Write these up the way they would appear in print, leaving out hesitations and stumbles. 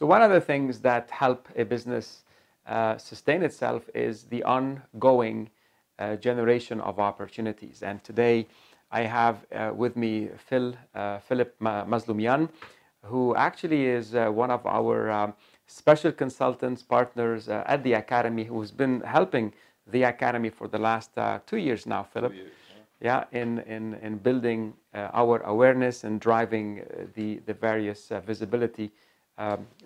So one of the things that help a business sustain itself is the ongoing generation of opportunities. And today I have with me Philip Mazlumian, who actually is one of our special consultants, partners at the Academy, who's been helping the Academy for the last 2 years now, Philip. 2 years, yeah, in building our awareness and driving the various visibility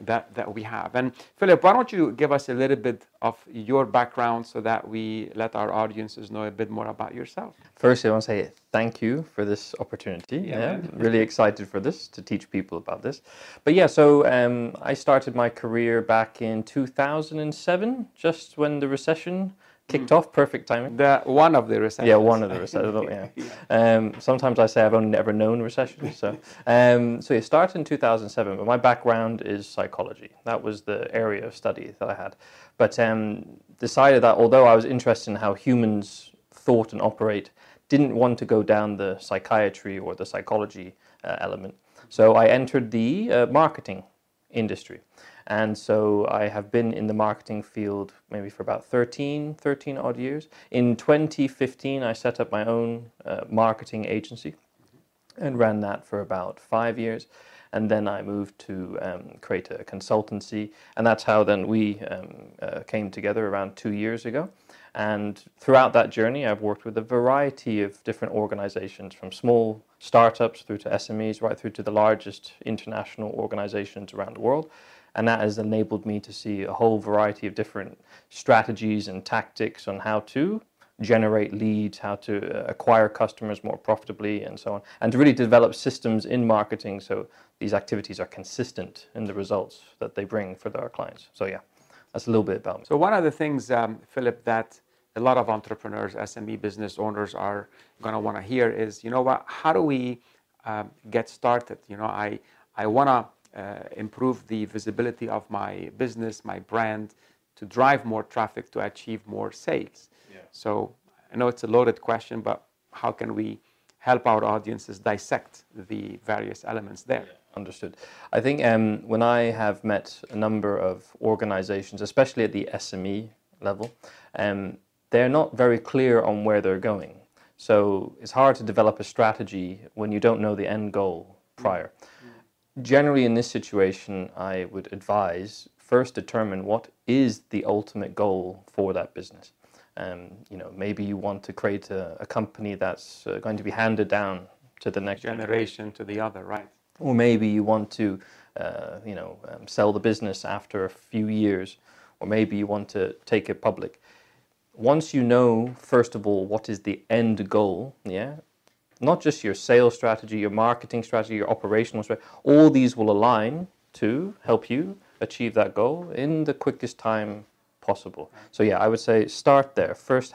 that we have. And Philip, why don't you give us a little bit of your background so that we let our audiences know a bit more about yourself? Firstly, I want to say thank you for this opportunity. Yeah. Really excited for this, to teach people about this. But yeah, so I started my career back in 2007, just when the recession kicked off. Perfect timing. One of the recessions. Yeah, one of the recessions. Yeah. Sometimes I say I've only ever known recessions. So, so it started in 2007. But my background is psychology. That was the area of study that I had. But decided that although I was interested in how humans thought and operate, didn't want to go down the psychiatry or the psychology element. So I entered the marketing industry. And so I have been in the marketing field maybe for about 13 odd years. In 2015, I set up my own marketing agency and ran that for about 5 years. And then I moved to create a consultancy. And that's how then we came together around 2 years ago. And throughout that journey, I've worked with a variety of different organizations, from small startups through to SMEs, right through to the largest international organizations around the world. And that has enabled me to see a whole variety of different strategies and tactics on how to generate leads, how to acquire customers more profitably, and so on, and to really develop systems in marketing so these activities are consistent in the results that they bring for our clients. So yeah, that's a little bit about me. So one of the things, Philip, that a lot of entrepreneurs, SME business owners are going to want to hear is, you know what, how do we get started? You know, I want to improve the visibility of my business, my brand, to drive more traffic, to achieve more sales. Yeah. So I know it's a loaded question, but how can we help our audiences dissect the various elements there? Yeah, understood. I think when I have met a number of organizations, especially at the SME level, they're not very clear on where they're going. So it's hard to develop a strategy when you don't know the end goal prior. Generally, in this situation, I would advise first determine what is the ultimate goal for that business. You know, maybe you want to create a company that's going to be handed down to the next generation, to the other, right? Or maybe you want to, sell the business after a few years, or maybe you want to take it public. Once you know, first of all, what is the end goal, not just your sales strategy, your marketing strategy, your operational strategy, all these will align to help you achieve that goal in the quickest time possible. So yeah, I would say start there. First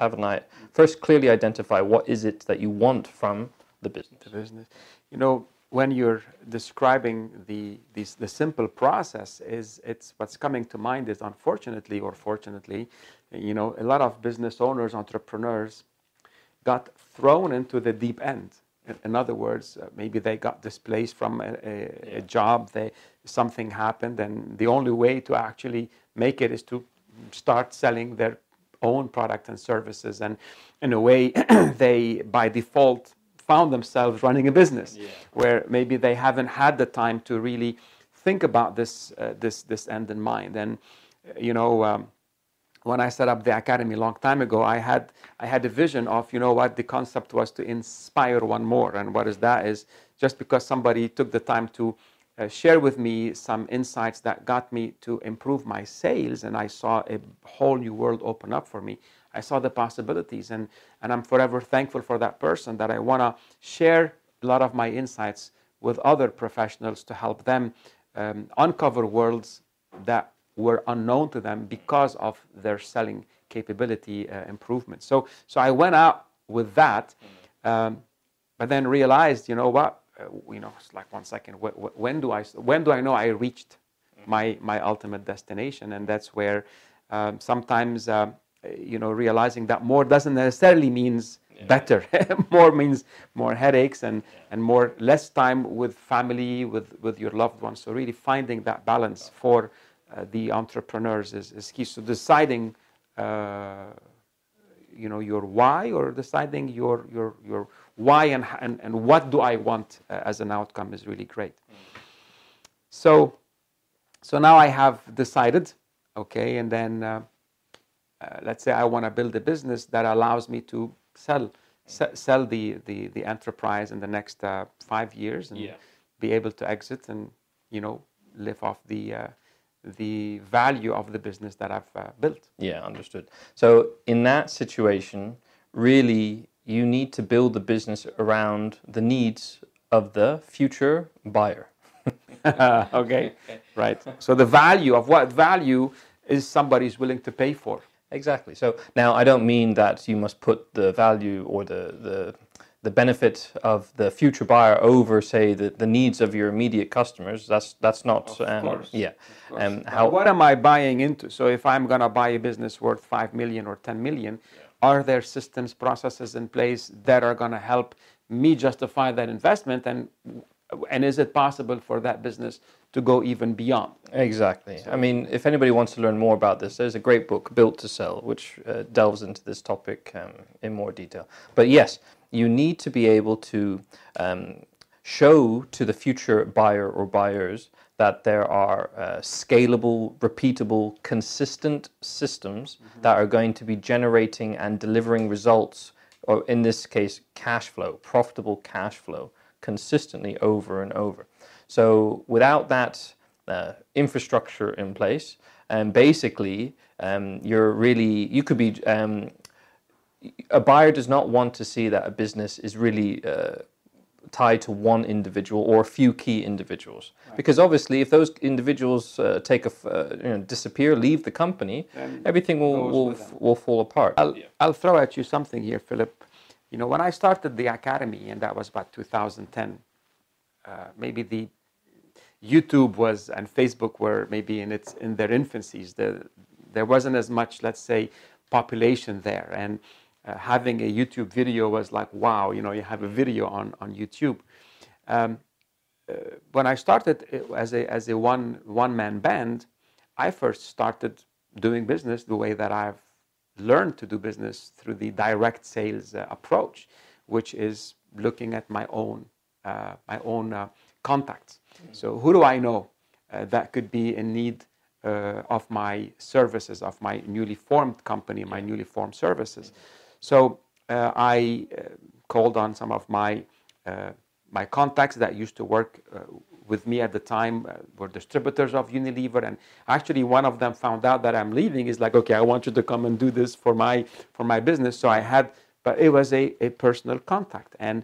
clearly identify what is it that you want from the business. You know, when you're describing the simple process, it's what's coming to mind is, unfortunately or fortunately, you know, a lot of business owners, entrepreneurs got thrown into the deep end. In other words, maybe they got displaced from a job, something happened, and the only way to actually make it is to start selling their own product and services. And in a way, they, by default, found themselves running a business where maybe they haven't had the time to really think about this end in mind. And, you know, when I set up the Academy a long time ago, I had a vision of, you know what, the concept was to inspire one more. And what is that is just because somebody took the time to share with me some insights that got me to improve my sales, and I saw a whole new world open up for me. I saw the possibilities, and I'm forever thankful for that person, that I want to share a lot of my insights with other professionals to help them uncover worlds that were unknown to them because of their selling capability improvements. So I went out with that, but then realized, you know what, it's like, 1 second, when do I know I reached my ultimate destination? And that's where sometimes realizing that more doesn't necessarily means better. More means more headaches and more less time with family, with your loved ones. So really finding that balance for the entrepreneurs is key. So deciding your why, or deciding your why and what do I want as an outcome is really great. So now I have decided, okay, and then let's say I want to build a business that allows me to sell the enterprise in the next 5 years and be able to exit and live off the value of the business that I've built. Yeah, understood. So in that situation, really, you need to build the business around the needs of the future buyer. Okay, right. So the value of what value is somebody's willing to pay for. Exactly. So now I don't mean that you must put the value or the benefit of the future buyer over, say, the needs of your immediate customers. That's not. Of course. Yeah. What am I buying into? So if I'm going to buy a business worth 5 million or 10 million, are there systems, processes in place that are going to help me justify that investment? And is it possible for that business to go even beyond? Exactly. So, I mean, if anybody wants to learn more about this, there's a great book, Built to Sell, which delves into this topic in more detail. But yes, you need to be able to show to the future buyer or buyers that there are scalable, repeatable, consistent systems that are going to be generating and delivering results, or in this case, cash flow, profitable cash flow, consistently over and over. So without that infrastructure in place, basically you could be a buyer does not want to see that a business is really tied to one individual or a few key individuals, because obviously if those individuals disappear, leave the company, then everything will fall apart. I'll throw at you something here, Philip. When I started the academy, and that was about 2010, maybe the YouTube and Facebook were maybe in their infancies. There wasn't as much, let's say, population there, and having a YouTube video was like, wow, you have a video on YouTube. When I started as a one-man band, I first started doing business the way that I've learned to do business, through the direct sales approach, which is looking at my own contacts. So who do I know that could be in need of my services, of my newly formed company, my newly formed services? So I called on some of my contacts that used to work with me at the time, were distributors of Unilever, and actually one of them found out that I'm leaving. Is like, okay, I want you to come and do this for my business. So I had, but it was a personal contact. And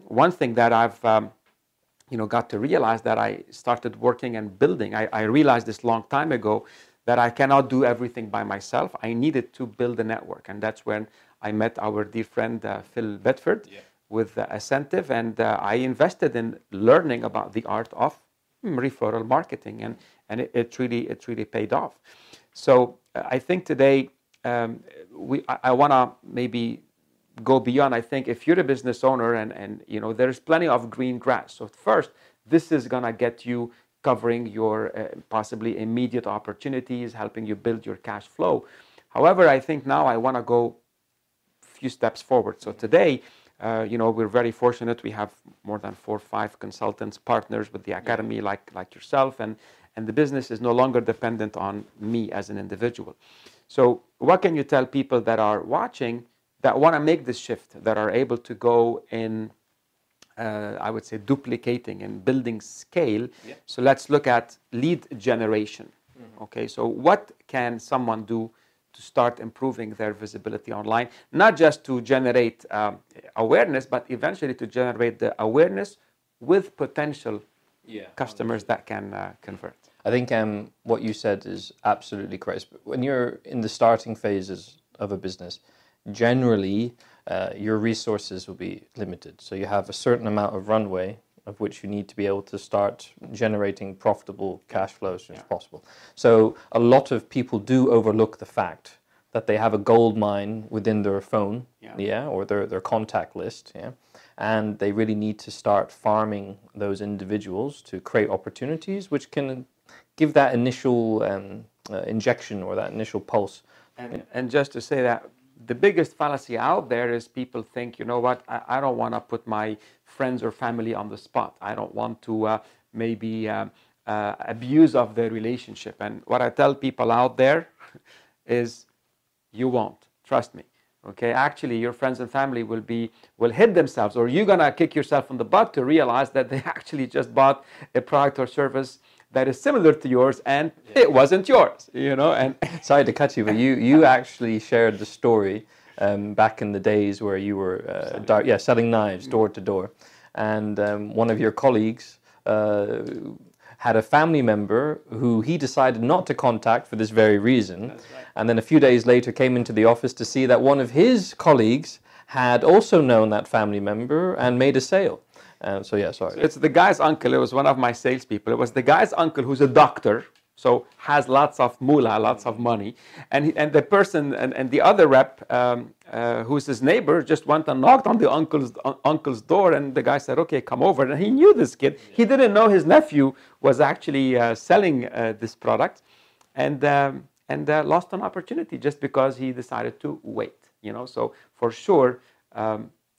one thing that I've got to realize, that I started working and building, I realized this long time ago, that I cannot do everything by myself. I needed to build a network, and that's when I met our dear friend Phil Bedford. With Ascentive, and I invested in learning about the art of referral marketing, and it really paid off. So I think today I want to maybe go beyond. I think if you're a business owner and there's plenty of green grass. So first, this is gonna get you covering your possibly immediate opportunities, helping you build your cash flow. However, I think now I want to go a few steps forward. So today, we're very fortunate. We have more than 4 or 5 consultants, partners with the academy, like yourself, and the business is no longer dependent on me as an individual. So what can you tell people that are watching that want to make this shift, that are able to go in, I would say, duplicating and building scale? So let's look at lead generation. Okay, so what can someone do to start improving their visibility online, not just to generate awareness, but eventually to generate the awareness with potential customers that can convert? I think what you said is absolutely correct. When you're in the starting phases of a business, generally your resources will be limited. So you have a certain amount of runway of which you need to be able to start generating profitable cash flow as soon as possible. So a lot of people do overlook the fact that they have a gold mine within their phone, Yeah. or their contact list, and they really need to start farming those individuals to create opportunities which can give that initial injection or that initial pulse. And just to say that the biggest fallacy out there is people think, you know what, I don't want to put my friends or family on the spot. I don't want to maybe abuse of the relationship. And what I tell people out there is you won't. Trust me. Okay, actually, your friends and family will hit themselves, or you're gonna kick yourself in the butt to realize that they actually just bought a product or service that is similar to yours, and it wasn't yours. And sorry to cut you, but you actually shared the story back in the days where you were selling knives door to door, and one of your colleagues had a family member who he decided not to contact for this very reason. That's right. And then a few days later came into the office to see that one of his colleagues had also known that family member and made a sale. Sorry. So it's the guy's uncle. It was one of my salespeople. It was the guy's uncle who's a doctor, so has lots of moolah, lots of money. And the person and the other rep, who's his neighbor, just went and knocked on the uncle's door, and the guy said, "Okay, come over." And he knew this kid. He didn't know his nephew was actually selling this product, and lost an opportunity just because he decided to wait. So for sure.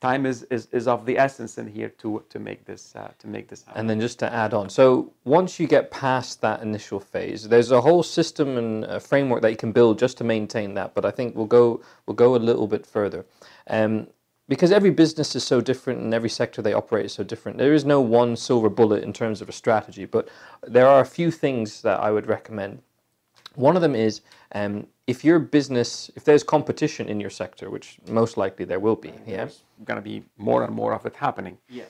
Time is of the essence in here to make this happen. And then just to add on, so once you get past that initial phase, there's a whole system and a framework that you can build just to maintain that. But I think we'll go a little bit further, because every business is so different and every sector they operate is so different. There is no one silver bullet in terms of a strategy, but there are a few things that I would recommend. One of them is if there's competition in your sector, which most likely there will be, there's going to be more and more of it happening. Yeah.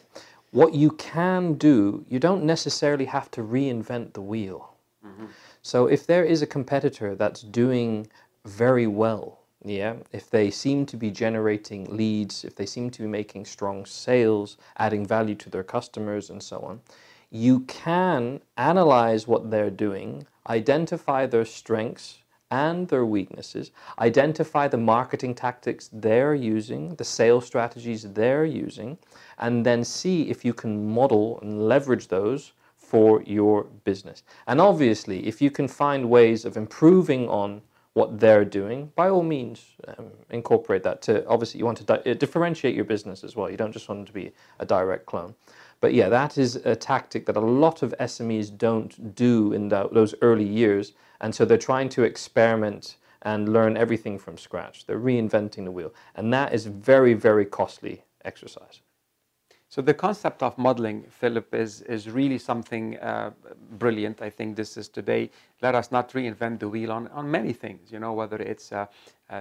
What you can do, you don't necessarily have to reinvent the wheel. Mm-hmm. So if there is a competitor that's doing very well, if they seem to be generating leads, if they seem to be making strong sales, adding value to their customers and so on, you can analyze what they're doing, identify their strengths and their weaknesses, identify the marketing tactics they're using, the sales strategies they're using, and then see if you can model and leverage those for your business. And obviously, if you can find ways of improving on what they're doing, by all means, incorporate that. Obviously, you want to differentiate your business as well. You don't just want it to be a direct clone. But yeah, that is a tactic that a lot of SMEs don't do in those early years. And so they're trying to experiment and learn everything from scratch. They're reinventing the wheel. And that is very, very costly exercise. So the concept of modeling, Philip, is really something brilliant. I think this is today. Let us not reinvent the wheel on many things, whether it's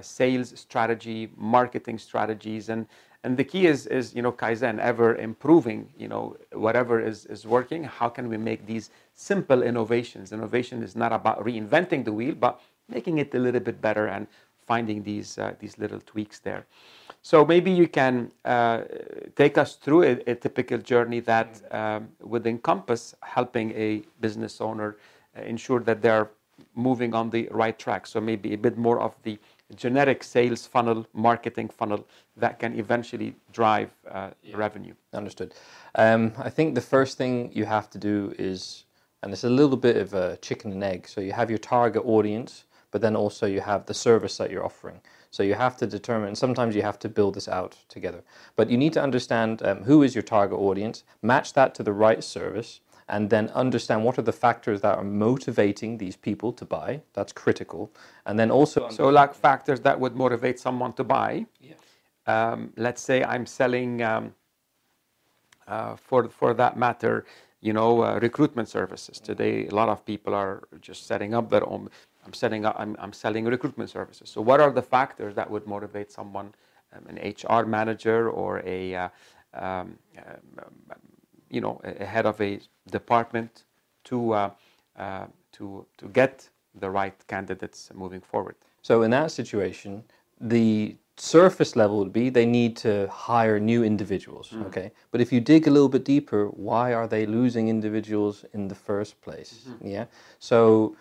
sales strategy, marketing strategies, and the key is Kaizen, ever improving, whatever is working. How can we make these simple innovations? Innovation is not about reinventing the wheel, but making it a little bit better and finding these little tweaks there. So maybe you can take us through a typical journey that would encompass helping a business owner ensure that they're moving on the right track. So maybe a bit more of the generic sales funnel, marketing funnel that can eventually drive revenue. Understood. I think the first thing you have to do is, and it's a little bit of a chicken and egg, so you have your target audience, but then also you have the service that you're offering. So you have to determine, sometimes you have to build this out together. But you need to understand who is your target audience, match that to the right service, and then understand what are the factors that are motivating these people to buy. That's critical. And then also... So like factors that would motivate someone to buy. Yeah. Let's say I'm selling, for that matter, recruitment services. Today, a lot of people are just setting up their own... I'm selling recruitment services. So what are the factors that would motivate someone, an HR manager or a head of a department to get the right candidates moving forward? So in that situation, the surface level would be they need to hire new individuals, okay? But if you dig a little bit deeper, why are they losing individuals in the first place? Yeah. So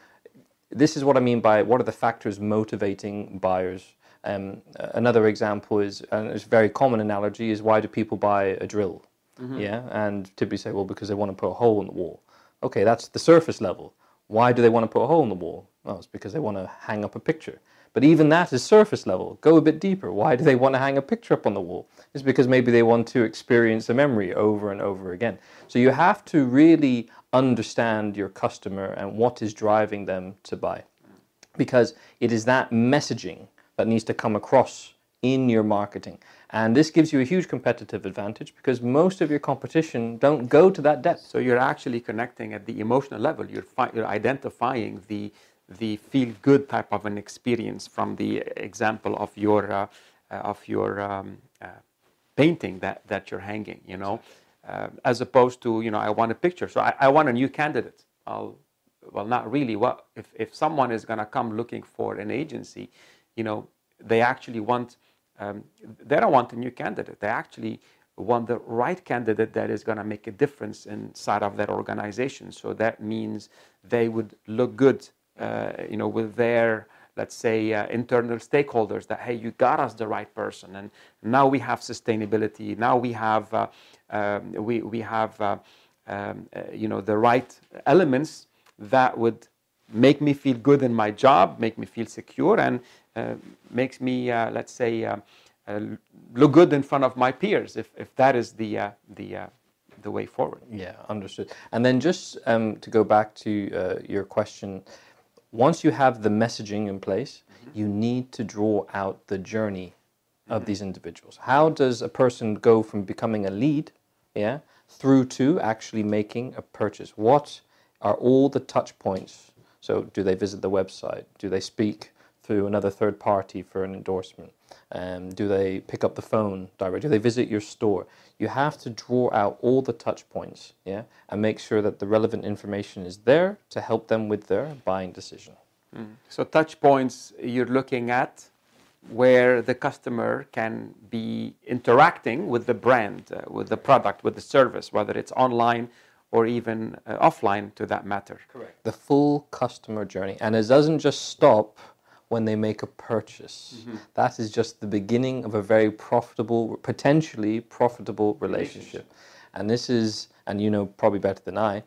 this is what I mean by what are the factors motivating buyers. Another example is, and it's a very common analogy, is why do people buy a drill? Yeah, and typically say, well, because they want to put a hole in the wall. Okay, that's the surface level. Why do they want to put a hole in the wall? Well, it's because they want to hang up a picture. But even that is surface level. Go a bit deeper. Why do they want to hang a picture up on the wall? It's because maybe they want to experience a memory over and over again. So you have to really understand your customer and what is driving them to buy. Because it is that messaging that needs to come across in your marketing. And this gives you a huge competitive advantage because most of your competition don't go to that depth. So you're actually connecting at the emotional level. You're identifying the feel-good type of an experience from the example of your painting that you're hanging, you know, as opposed to, you know, I want a picture. So I want a new candidate. Well, not really. Well, if someone is going to come looking for an agency, you know, they actually want, they don't want a new candidate. They actually want the right candidate that is going to make a difference inside of that organization. So that means they would look good, you know, with their, let's say, internal stakeholders that, hey, you got us the right person. And now we have sustainability. Now we have, we have, you know, the right elements that would make me feel good in my job, make me feel secure, and makes me, let's say, look good in front of my peers. If that is the way forward. Yeah, understood. And then just to go back to your question, once you have the messaging in place, you need to draw out the journey of these individuals. How does a person go from becoming a lead, yeah, through to actually making a purchase? What are all the touch points? So do they visit the website? Do they speak through another third party for an endorsement? Do they pick up the phone directly? Do they visit your store? You have to draw out all the touch points, yeah, and make sure that the relevant information is there to help them with their buying decision. So touch points you're looking at where the customer can be interacting with the brand, with the product, with the service, whether it's online or even offline to that matter. Correct. The full customer journey. And it doesn't just stop when they make a purchase. That is just the beginning of a very profitable, potentially profitable relationship. And this is, and you know probably better than I,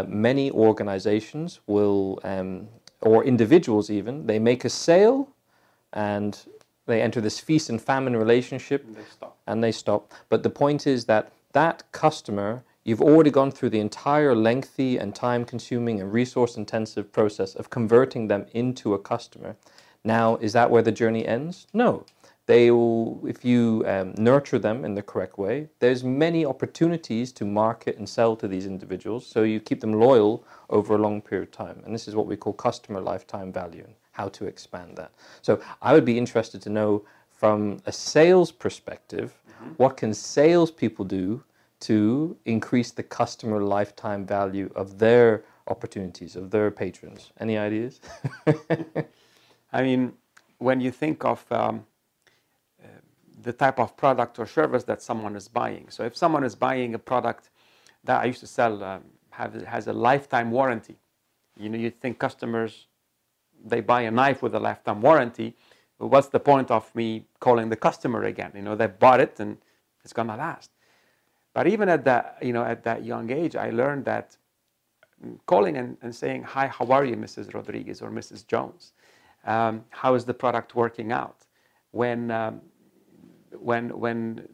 many organizations will, or individuals even, they make a sale and they enter this feast and famine relationship and they stop. But the point is that that customer, you've already gone through the entire lengthy and time-consuming and resource-intensive process of converting them into a customer. Now, is that where the journey ends? No. They will, if you nurture them in the correct way, there's many opportunities to market and sell to these individuals, so you keep them loyal over a long period of time. And this is what we call customer lifetime value and how to expand that. So I would be interested to know from a sales perspective, what can salespeople do to increase the customer lifetime value of their opportunities, of their patrons? Any ideas? I mean, when you think of the type of product or service that someone is buying. So if someone is buying a product that I used to sell has a lifetime warranty, you know, you think customers, they buy a knife with a lifetime warranty. Well, what's the point of me calling the customer again? You know, they bought it and it's gonna last. But even at that, you know, at that young age, I learned that calling and saying, "Hi, how are you, Mrs. Rodriguez or Mrs. Jones? How is the product working out?" When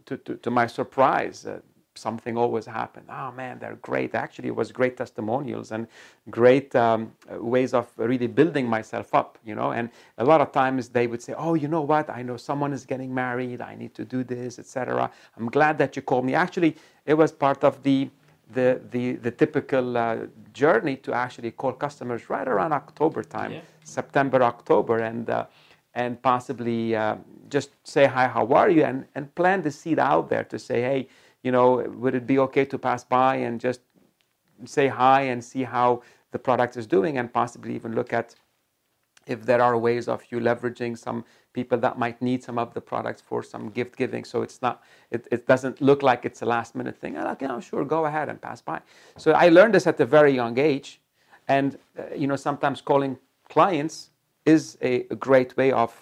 to my surprise, something always happened. Oh man, they're great. Actually, it was great testimonials and great ways of really building myself up, you know. And a lot of times they would say, "Oh, you know what? I know someone is getting married. I need to do this, etc. I'm glad that you called me." Actually, it was part of the typical journey to actually call customers right around October time, yeah. September, October, and possibly just say, "Hi, how are you?" and plant the seed out there to say, "Hey, you know, would it be okay to pass by and just say hi and see how the product is doing, and possibly even look at if there are ways of you leveraging some people that might need some of the products for some gift giving, so it's not, it doesn't look like it's a last minute thing." I'm like, "You know, sure, go ahead and pass by." So I learned this at a very young age, and you know, sometimes calling clients is a great way of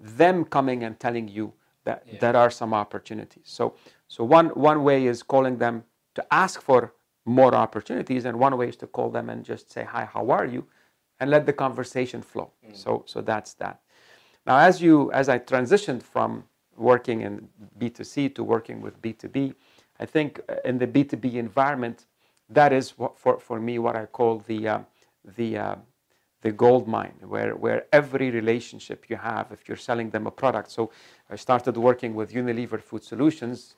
them coming and telling you that there are some opportunities. So one way is calling them to ask for more opportunities, and one way is to call them and just say, hi, how are you? And let the conversation flow. So that's that. Now, as I transitioned from working in B2C to working with B2B, I think in the B2B environment, that is what, for me, what I call the gold mine, where every relationship you have, if you're selling them a product. So I started working with Unilever Food Solutions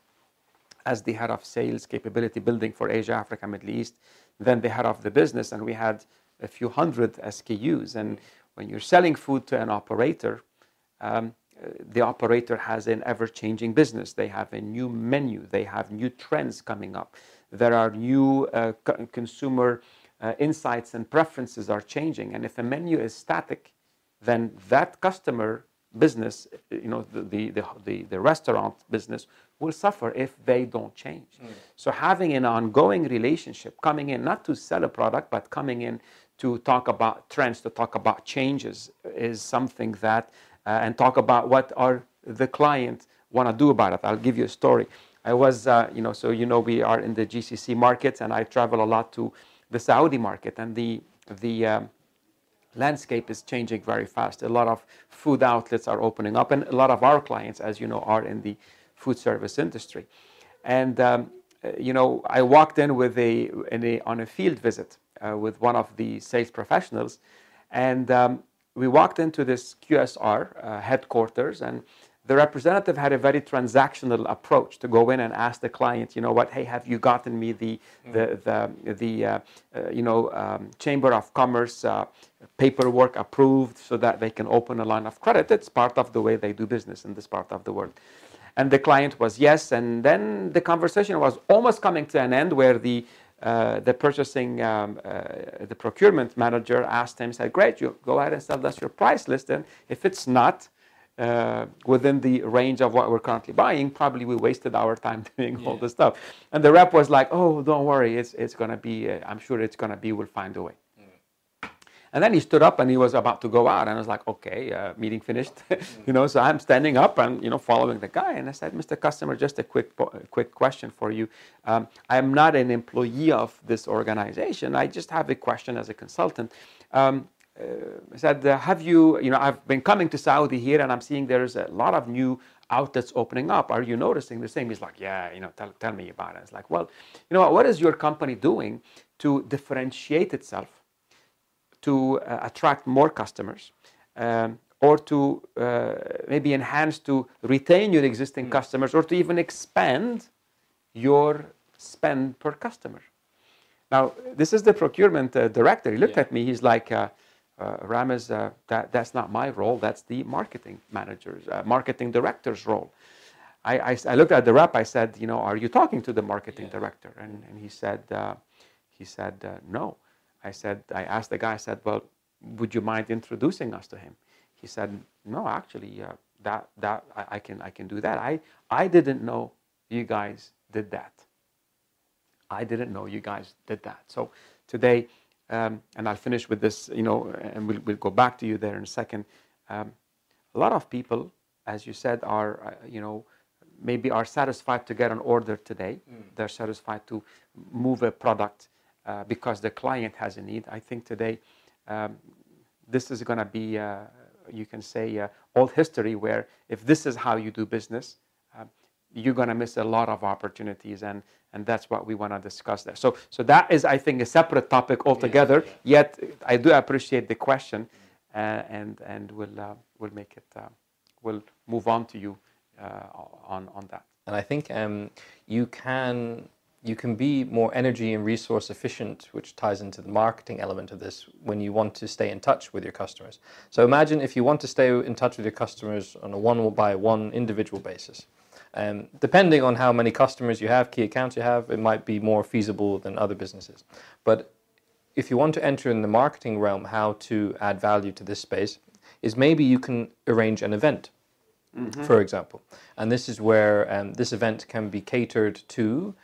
as the head of sales capability building for Asia, Africa, Middle East, then the head of the business, and we had a few hundred SKUs. And when you're selling food to an operator, the operator has an ever-changing business. They have a new menu. They have new trends coming up. There are new consumer insights and preferences are changing. And if a menu is static, then that customer business, the restaurant business, will suffer if they don't change. So having an ongoing relationship, coming in not to sell a product, but coming in to talk about trends, to talk about changes, is something that, and talk about what are the client want to do about it. I'll give you a story. I was, we are in the GCC markets, and I travel a lot to the Saudi market, and the landscape is changing very fast. A lot of food outlets are opening up, and a lot of our clients, as you know, are in the food service industry. And I walked in with on a field visit with one of the sales professionals, and we walked into this QSR headquarters, and the representative had a very transactional approach to go in and ask the client, hey, have you gotten me the Chamber of Commerce paperwork approved so that they can open a line of credit? It's part of the way they do business in this part of the world. And the client was yes, and then the conversation was almost coming to an end, where the procurement manager asked him, said, great, you go ahead and sell us your price list, and if it's not within the range of what we're currently buying, probably we wasted our time doing all this stuff. And the rep was like, oh, don't worry, it's going to be, I'm sure it's going to be, we'll find a way. And then he stood up and he was about to go out, and I was like, okay, meeting finished. So I'm standing up and, following the guy, and I said, Mr. Customer, just a quick question for you. I'm not an employee of this organization. I just have a question as a consultant. I said, have you, I've been coming to Saudi here, and I'm seeing there's a lot of new outlets opening up. Are you noticing the same? He's like, yeah, tell me about it. It's like, well, what is your company doing to differentiate itself, to attract more customers, or to maybe enhance, to retain your existing customers, or to even expand your spend per customer? Now, this is the procurement director. He looked at me. He's like, Ramez, that's not my role. That's the marketing manager's, marketing director's role. I looked at the rep. I said, are you talking to the marketing director? And he said, no. I asked the guy, I said, well, would you mind introducing us to him? He said, no, actually, I can do that. I didn't know you guys did that. I didn't know you guys did that. So today, and I'll finish with this, and we'll go back to you there in a second. A lot of people, as you said, are, maybe are satisfied to get an order today. They're satisfied to move a product because the client has a need. I think today this is going to be, you can say, old history, where if this is how you do business, you're going to miss a lot of opportunities, and that's what we want to discuss there. So that is, I think, a separate topic altogether. Yet I do appreciate the question, and we'll make it. We'll move on to you on that. And I think you can be more energy and resource efficient, which ties into the marketing element of this, when you want to stay in touch with your customers. So imagine if you want to stay in touch with your customers on a one-by-one individual basis. Depending on how many customers you have, key accounts you have, it might be more feasible than other businesses. But if you want to enter in the marketing realm, how to add value to this space is maybe you can arrange an event, for example. And this is where this event can be catered to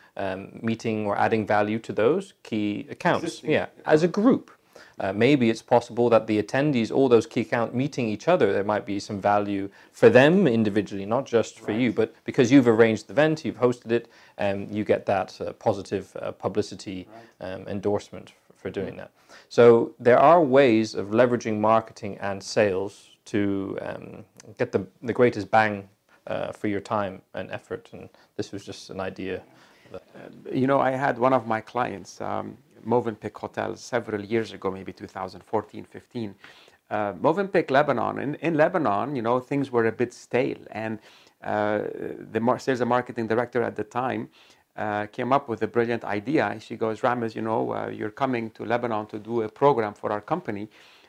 meeting or adding value to those key accounts. As a group. Maybe it's possible that the attendees, all those key account meeting each other, there might be some value for them individually, not just for you, but because you've arranged the event, you've hosted it, you get that positive publicity endorsement for doing that. So there are ways of leveraging marketing and sales to get the greatest bang for your time and effort, and this was just an idea. You know, I had one of my clients, Movenpick Hotels, several years ago, maybe 2014, 15. Movenpick Lebanon, in Lebanon, you know, things were a bit stale, and the sales and marketing director at the time came up with a brilliant idea. She goes, Ramez, you know, you're coming to Lebanon to do a program for our company,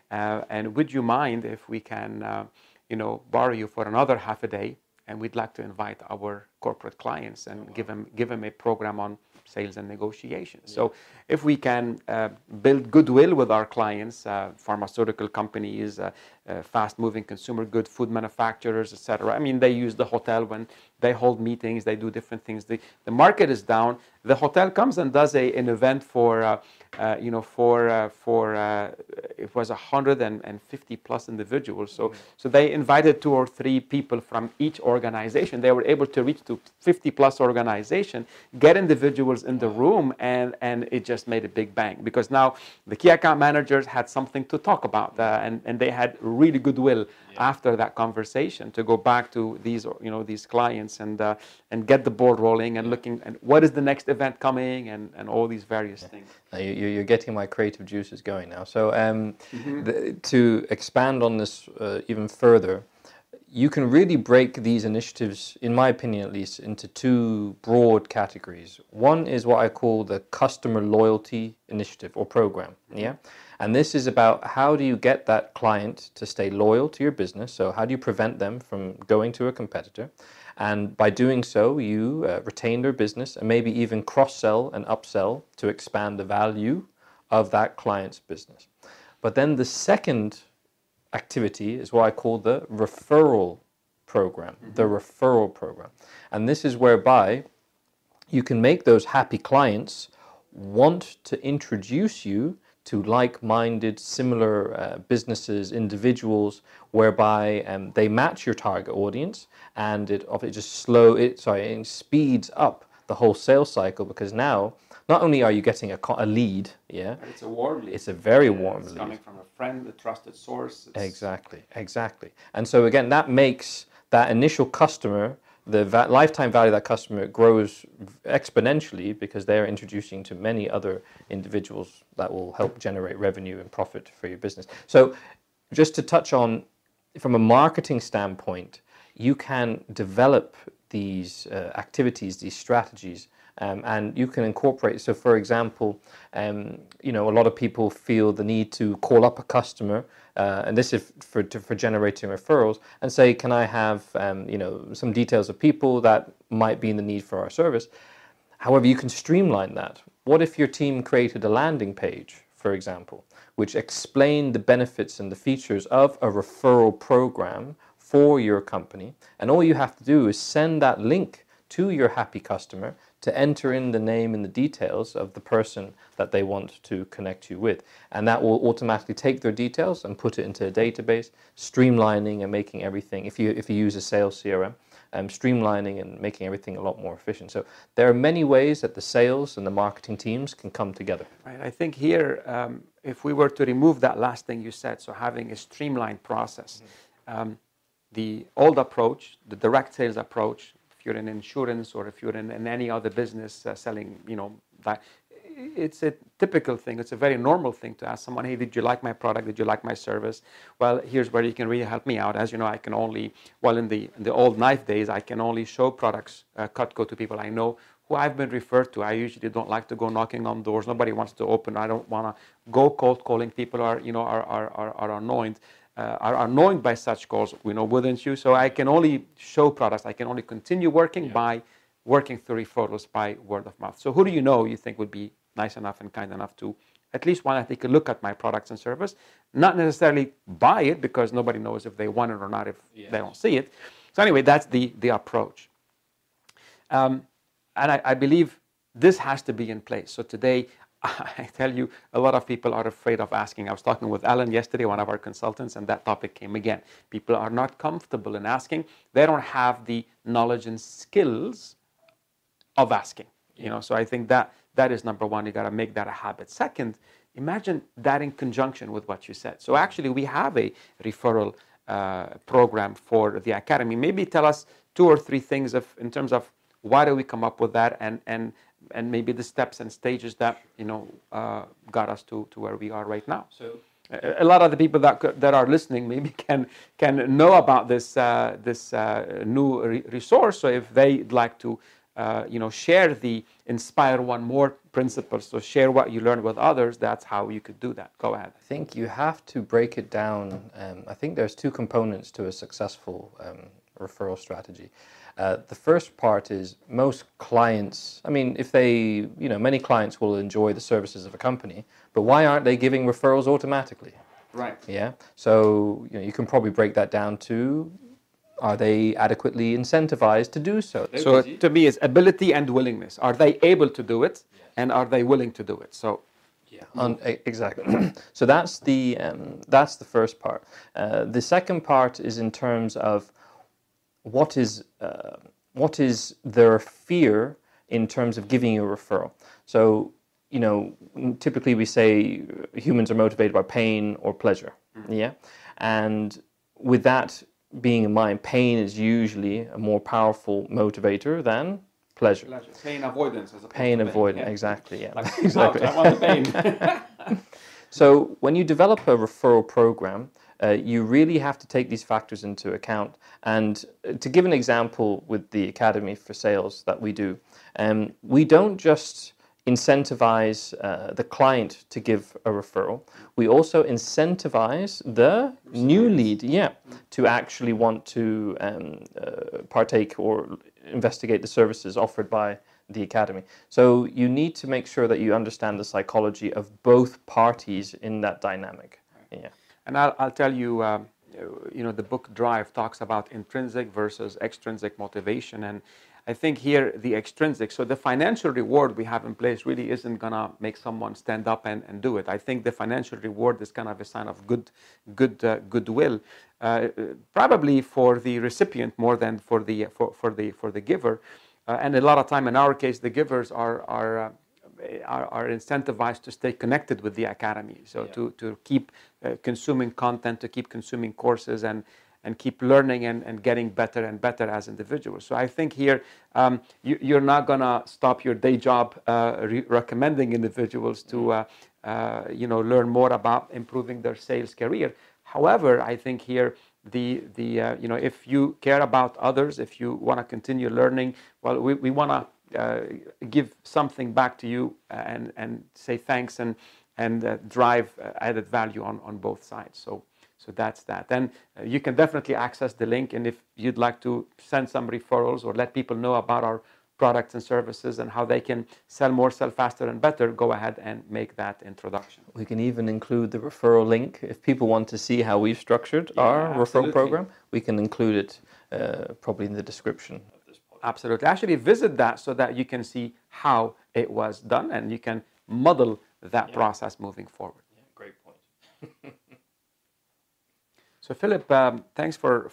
and would you mind if we can, you know, borrow you for another half a day, and we'd like to invite our corporate clients and give them a program on sales and negotiations. Yeah. So if we can build goodwill with our clients, pharmaceutical companies, fast-moving consumer good, food manufacturers, etc. I mean, they use the hotel when they hold meetings, they do different things. The market is down. The hotel comes and does an event for, you know, it was 150 plus individuals. So, so they invited 2 or 3 people from each organization. They were able to reach to 50 plus organization, get individuals in the room, and it just made a big bang, because now the key account managers had something to talk about, and they had really goodwill after that conversation to go back to these, you know, these clients and get the ball rolling and looking at what is the next event coming and all these various things. You're getting my creative juices going now. So to expand on this even further, you can really break these initiatives, in my opinion at least, into 2 broad categories. One is what I call the customer loyalty initiative or program. Yeah. And this is about how do you get that client to stay loyal to your business? So how do you prevent them from going to a competitor? And by doing so, you retain their business and maybe even cross-sell and upsell to expand the value of that client's business. But then the second activity is what I call the referral program, the referral program. And this is whereby you can make those happy clients want to introduce you to like-minded, similar businesses, individuals, whereby they match your target audience, and it speeds up the whole sales cycle, because now not only are you getting a lead, but it's a warm lead. It's a very warm lead. Coming from a friend, a trusted source. Exactly. And so again, that makes that initial customer, the lifetime value of that customer grows exponentially, because they're introducing to many other individuals that will help generate revenue and profit for your business. So just to touch on, from a marketing standpoint, you can develop these activities, these strategies, and you can incorporate. So for example, you know, a lot of people feel the need to call up a customer, and this is for generating referrals, and say, can I have you know, some details of people that might be in the need for our service. However, you can streamline that. What if your team created a landing page, for example, which explained the benefits and the features of a referral program for your company, and all you have to do is send that link to your happy customer to enter in the name and the details of the person that they want to connect you with. And that will automatically take their details and put it into a database, streamlining and making everything, if you use a sales CRM, streamlining and making everything a lot more efficient. So there are many ways that the sales and the marketing teams can come together. Right. I think here, if we were to remove that last thing you said, so having a streamlined process, the old approach, the direct sales approach, if you're in insurance or if you're in any other business selling, you know, that it's a typical thing. It's a very normal thing to ask someone, hey, did you like my product? Did you like my service? Well, here's where you can really help me out. As you know, I can only, well, in the old knife days, I can only show products, Cutco, to people I know who I've been referred to. I usually don't like to go knocking on doors. Nobody wants to open. I don't want to go cold calling. People are, you know, are annoyed. Are annoyed by such calls, you know, wouldn't you? So I can only show products. I can only continue working by working through referrals, by word of mouth. So who do you think would be nice enough and kind enough to at least want to take a look at my products and service? Not necessarily buy it, because nobody knows if they want it or not if they don't see it. So anyway, that's the approach. And I believe this has to be in place. So today, I tell you, a lot of people are afraid of asking. I was talking with Alan yesterday, one of our consultants, and that topic came again. People are not comfortable in asking. They don't have the knowledge and skills of asking. So I think that is number one. You got to make that a habit. Second, imagine that in conjunction with what you said. So actually, we have a referral program for the academy. Maybe tell us 2 or 3 things in terms of why do we come up with that, and maybe the steps and stages that got us to where we are right now. So a lot of the people that are listening maybe can know about this new resource. So if they'd like to share the Inspire One More principles, so share what you learned with others, that's how you could do that. Go ahead. I think you have to break it down. I think there's 2 components to a successful referral strategy. The first part is most clients, if they, many clients will enjoy the services of a company, but why aren't they giving referrals automatically? Right. Yeah. So, you can probably break that down to, are they adequately incentivized to do so? So to me, it's ability and willingness. Are they able to do it, and are they willing to do it? So, exactly. So that's the first part. The second part is in terms of what is their fear in terms of giving you a referral. So, typically we say humans are motivated by pain or pleasure. Yeah, and with that being in mind, pain is usually a more powerful motivator than pleasure. Pain avoidance. Pain avoidance, exactly. Yeah, like, exactly. I want the pain. So when you develop a referral program, you really have to take these factors into account. And to give an example with the Academy for Sales that we do, we don't just incentivize the client to give a referral. We also incentivize the new lead, to actually want to partake or investigate the services offered by the Academy. So you need to make sure that you understand the psychology of both parties in that dynamic. Yeah. And I'll tell you, the book Drive talks about intrinsic versus extrinsic motivation. And I think here the extrinsic, so the financial reward we have in place really isn't going to make someone stand up and do it. I think the financial reward is kind of a sign of goodwill, probably for the recipient more than for the giver. And a lot of time, in our case, the givers are incentivized to stay connected with the Academy. So to keep consuming content, to keep consuming courses, and keep learning and getting better and better as individuals. So I think here you're not going to stop your day job recommending individuals to learn more about improving their sales career. However, I think here if you care about others, if you want to continue learning, well, we want to give something back to you and say thanks and drive added value on both sides. So that's that. Then you can definitely access the link, and if you'd like to send some referrals or let people know about our products and services and how they can sell more, sell faster and better, go ahead and make that introduction. We can even include the referral link. If people want to see how we've structured our referral program, we can include it probably in the description of this podcast. Absolutely. Actually visit that so that you can see how it was done and you can model that process moving forward. Yeah, great point. So Philip, thanks for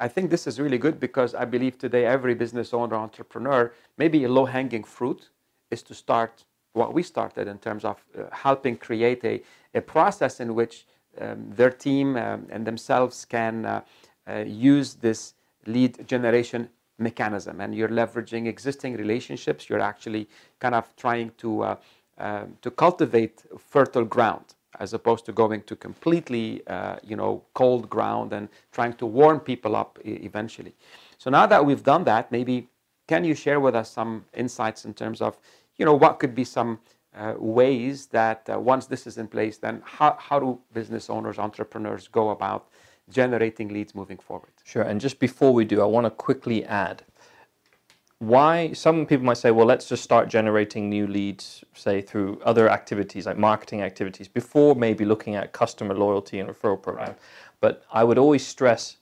I think this is really good because I believe today every business owner, entrepreneur, maybe a low-hanging fruit is to start what we started in terms of helping create a process in which their team and themselves can use this lead generation mechanism. And you're leveraging existing relationships. You're actually kind of trying to cultivate fertile ground, as opposed to going to completely, cold ground and trying to warm people up eventually. So now that we've done that, maybe can you share with us some insights in terms of, what could be some ways that once this is in place, then how do business owners, entrepreneurs go about generating leads moving forward? Sure. And just before we do, I want to quickly add why some people might say, well, let's just start generating new leads, say, through other activities like marketing activities before maybe looking at customer loyalty and referral program. Right. But I would always stress,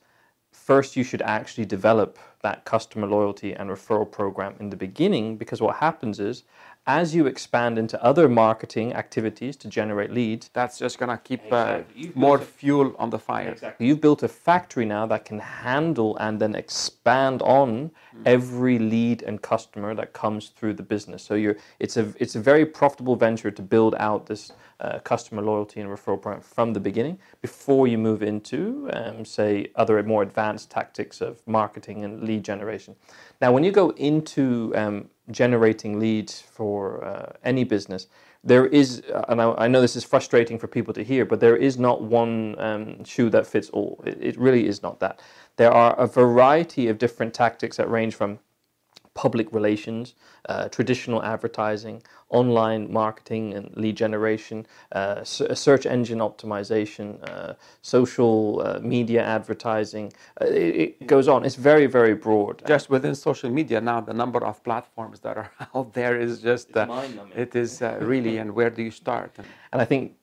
first you should actually develop that customer loyalty and referral program in the beginning, because what happens is As you expand into other marketing activities to generate leads, that's just going to keep more fuel on the fire. Exactly. You've built a factory now that can handle and then expand on every lead and customer that comes through the business. So it's a very profitable venture to build out this customer loyalty and referral program from the beginning before you move into, say, other more advanced tactics of marketing and lead generation. Now, when you go into generating leads for any business, there is, and I know this is frustrating for people to hear, but there is not one shoe that fits all. It really is not that. There are a variety of different tactics that range from public relations, traditional advertising, online marketing and lead generation, search engine optimization, social media advertising. It goes on. It's very, very broad. Just within social media now, the number of platforms that are out there is just, it is really, and where do you start? And I think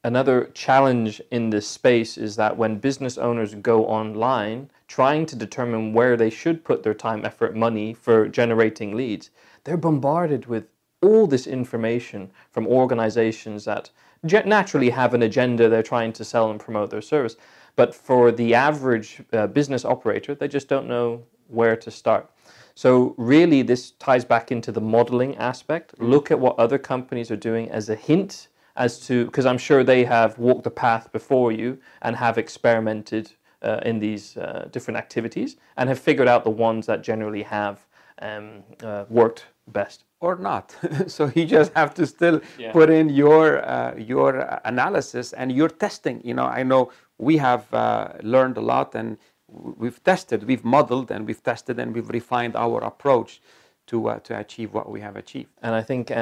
another challenge in this space is that when business owners go online, trying to determine where they should put their time, effort, money for generating leads, they're bombarded with all this information from organizations that naturally have an agenda. They're trying to sell and promote their service. But for the average business operator, they just don't know where to start. So really, this ties back into the modeling aspect. Look at what other companies are doing as a hint as to, because I'm sure they have walked the path before you and have experimented in these different activities and have figured out the ones that generally have worked best. Or not. So you just have to still put in your analysis and your testing. You know, I know we have learned a lot, and we've tested, we've modeled, and we've tested, and we've refined our approach to achieve what we have achieved. And I think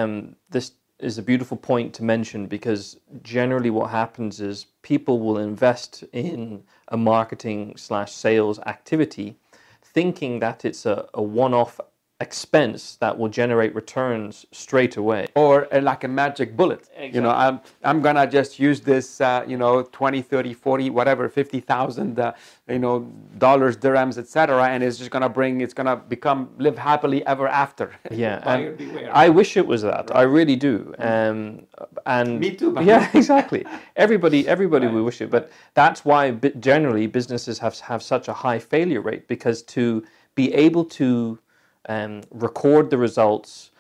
this is a beautiful point to mention, because generally what happens is people will invest in a marketing/sales activity thinking that it's a one-off expense that will generate returns straight away, or like a magic bullet. Exactly. You know, I'm gonna just use this 20, 30, 40, whatever, 50,000 dollars, dirhams, etc., and it's gonna live happily ever after. Yeah. I wish it was that. Right. I really do. And me too. Yeah, exactly. Everybody right. will wish it, but that's why generally businesses have such a high failure rate, because to be able to record the results,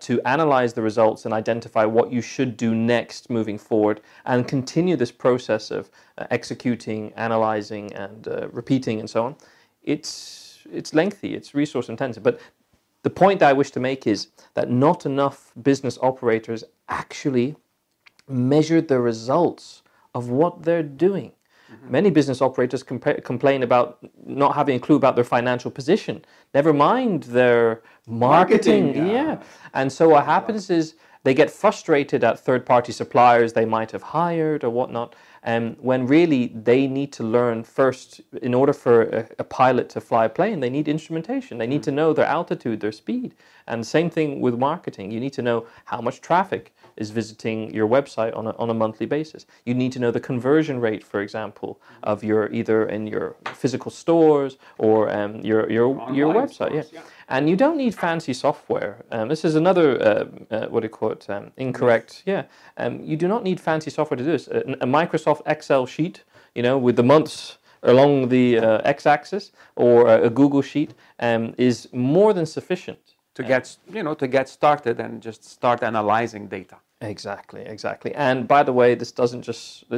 to analyze the results and identify what you should do next moving forward, and continue this process of executing, analyzing, and repeating, and so on. It's lengthy, it's resource intensive. But the point that I wish to make is that not enough business operators actually measure the results of what they're doing. Many business operators complain about not having a clue about their financial position, never mind their marketing. Yeah. And so what happens is they get frustrated at third-party suppliers they might have hired or whatnot, when really they need to learn first. In order for a pilot to fly a plane, they need instrumentation. They need to know their altitude, their speed. And same thing with marketing. You need to know how much traffic is visiting your website on a monthly basis. You need to know the conversion rate, for example, of either in your physical stores or your website. Yeah. And you don't need fancy software. This is another incorrect. Yeah. You do not need fancy software to do this. A Microsoft Excel sheet, with the months along the x-axis, or a Google sheet, is more than sufficient to get started and just start analyzing data. Exactly. And by the way, this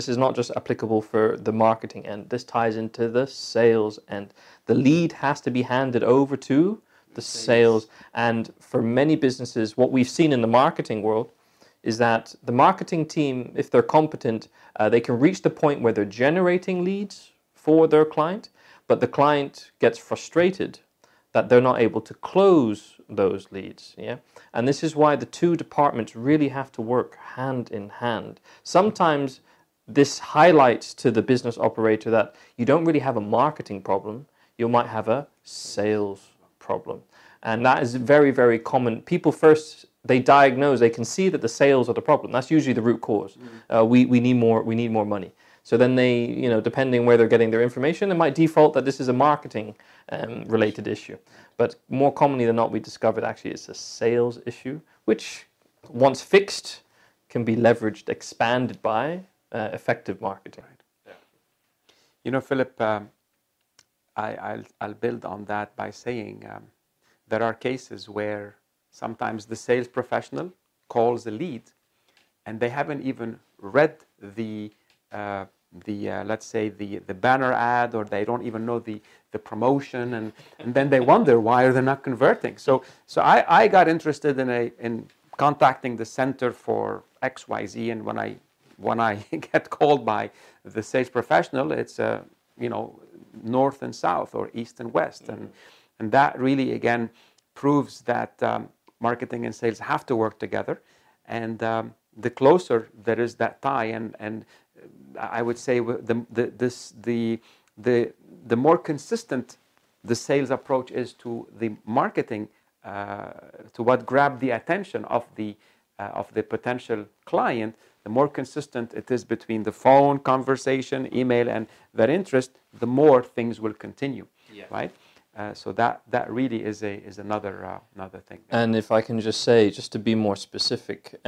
is not just applicable for the marketing end. This ties into the sales end. The lead has to be handed over to the sales. And for many businesses, what we've seen in the marketing world is that the marketing team, if they're competent, they can reach the point where they're generating leads for their client, but the client gets frustrated that they're not able to close those leads. Yeah, and this is why the two departments really have to work hand in hand. Sometimes this highlights to the business operator that you don't really have a marketing problem, you might have a sales problem. And that is very, very common. People first, they diagnose, they can see that the sales are the problem. That's usually the root cause. We need more money. So then they, depending where they're getting their information, they might default that this is a marketing related issue. But more commonly than not, we discovered actually it's a sales issue, which once fixed, can be leveraged, expanded by effective marketing. Right. You know, Philip, I'll build on that by saying there are cases where sometimes the sales professional calls a lead and they haven't even read the let's say the banner ad, or they don't even know the promotion, and then they wonder why they're not converting. So I got interested in contacting the center for XYZ, and when I get called by the sales professional, it's north and south or east and west, and that really again proves that marketing and sales have to work together, and the closer there is that tie, and I would say the more consistent the sales approach is to the marketing, to what grabbed the attention of the potential client, the more consistent it is between the phone conversation, email, and their interest, the more things will continue, right? So that really is another thing. And if I can just say, just to be more specific,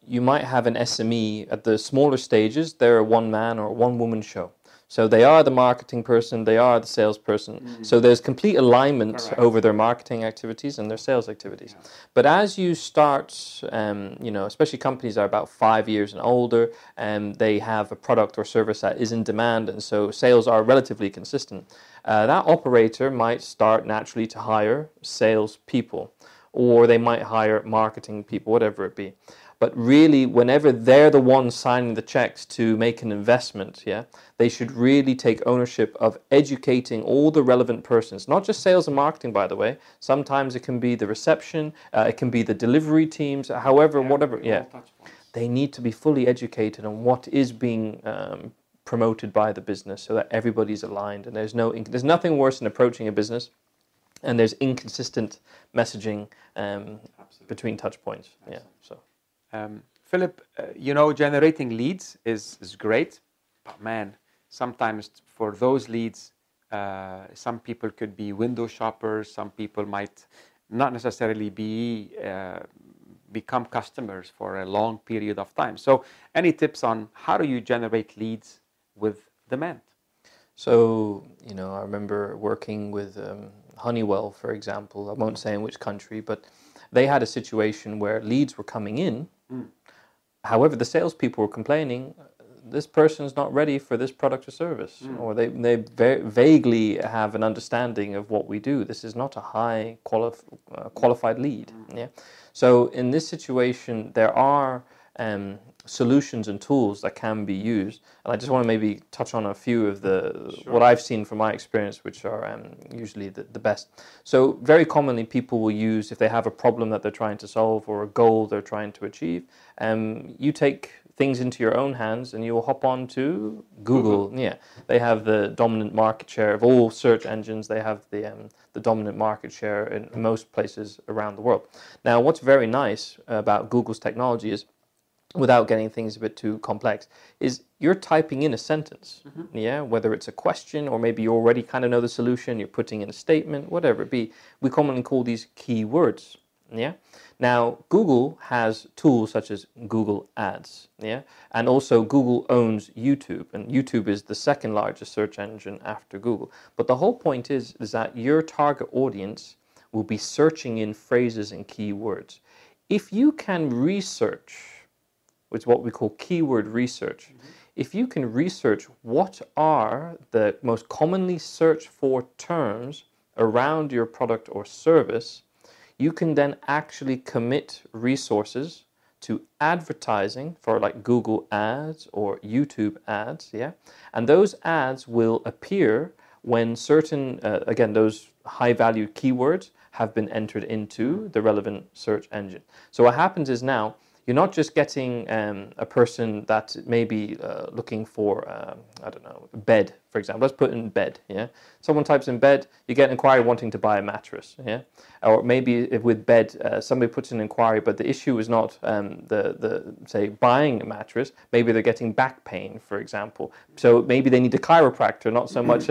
you might have an SME at the smaller stages. They're a one-man or one-woman show. So they are the marketing person, they are the salesperson. Mm-hmm. So there's complete alignment over their marketing activities and their sales activities. Yeah. But as you start, especially companies are about 5 years and older, and they have a product or service that is in demand, and so sales are relatively consistent. That operator might start naturally to hire sales people, or they might hire marketing people, whatever it be. But really, whenever they're the ones signing the checks to make an investment, they should really take ownership of educating all the relevant persons, not just sales and marketing, by the way. Sometimes it can be the reception, it can be the delivery teams, however, whatever. They need to be fully educated on what is being promoted by the business, so that everybody's aligned. And there's nothing worse than approaching a business and there's inconsistent messaging between touch points. Philip, generating leads is great, but man, sometimes for those leads, some people could be window shoppers, some people might not necessarily become customers for a long period of time. So any tips on how do you generate leads with demand? So, I remember working with Honeywell, for example. I won't say in which country, but they had a situation where leads were coming in. However, the salespeople were complaining, this person's not ready for this product or service, or they vaguely have an understanding of what we do. This is not a high qualified lead. So in this situation, there are solutions and tools that can be used, and I just want to maybe touch on a few of what I've seen from my experience, which are usually the best. So very commonly people will use, if they have a problem that they're trying to solve or a goal they're trying to achieve, you take things into your own hands and you'll hop on to Google. They have the dominant market share of all search engines. They have the dominant market share in most places around the world. Now, what's very nice about Google's technology is, without getting things a bit too complex, is you're typing in a sentence, whether it's a question or maybe you already kind of know the solution, you're putting in a statement, whatever it be. We commonly call these keywords. Now, Google has tools such as Google Ads, and also Google owns YouTube, and YouTube is the second largest search engine after Google. But the whole point is that your target audience will be searching in phrases and keywords. If you can research, which is what we call keyword research, if you can research what are the most commonly searched for terms around your product or service, you can then actually commit resources to advertising for like Google Ads or YouTube Ads, and those ads will appear when certain, again, those high-value keywords have been entered into the relevant search engine. So what happens is now, you're not just getting a person that may be looking for, bed, for example. Let's put in bed, Someone types in bed, you get an inquiry wanting to buy a mattress, Or maybe with bed, somebody puts an inquiry, but the issue is not say, buying a mattress. Maybe they're getting back pain, for example. So maybe they need a chiropractor, not so much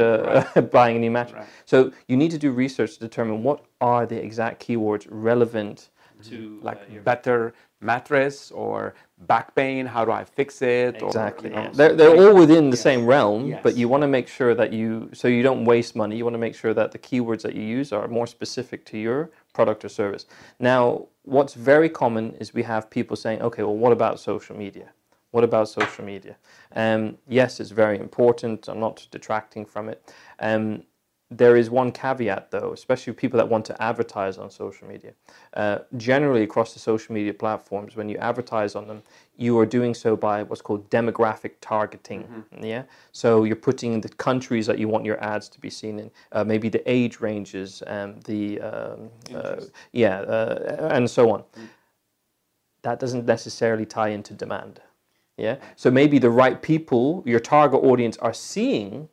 buying a new mattress. Right. So you need to do research to determine what are the exact keywords relevant to like better mattress or back pain, how do I fix it? Exactly. Or, They're all within the same realm, Yes. but you want to make sure that so you don't waste money. You want to make sure that the keywords that you use are more specific to your product or service. Now, what's very common is we have people saying, okay, well, what about social media? What about social media? Yes, it's very important. I'm not detracting from it. There is one caveat, though, especially people that want to advertise on social media. Generally, across the social media platforms, when you advertise on them, you are doing so by what's called demographic targeting. Yeah, so you're putting the countries that you want your ads to be seen in, maybe the age ranges, and and so on. That doesn't necessarily tie into demand. Yeah, so maybe the right people, your target audience, are seeing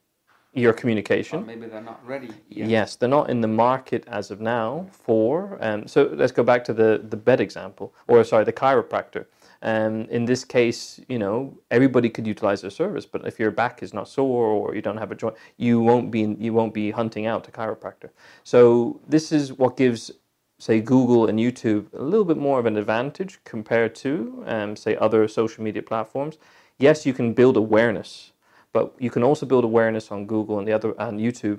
your communication. Or maybe they're not ready yet. Yes, they're not in the market as of now for. So let's go back to the bed example, or sorry, the chiropractor. In this case, everybody could utilize their service, but if your back is not sore or you don't have a joint, you won't be hunting out a chiropractor. So this is what gives, say, Google and YouTube a little bit more of an advantage compared to, say, other social media platforms. Yes, you can build awareness, but you can also build awareness on Google and YouTube.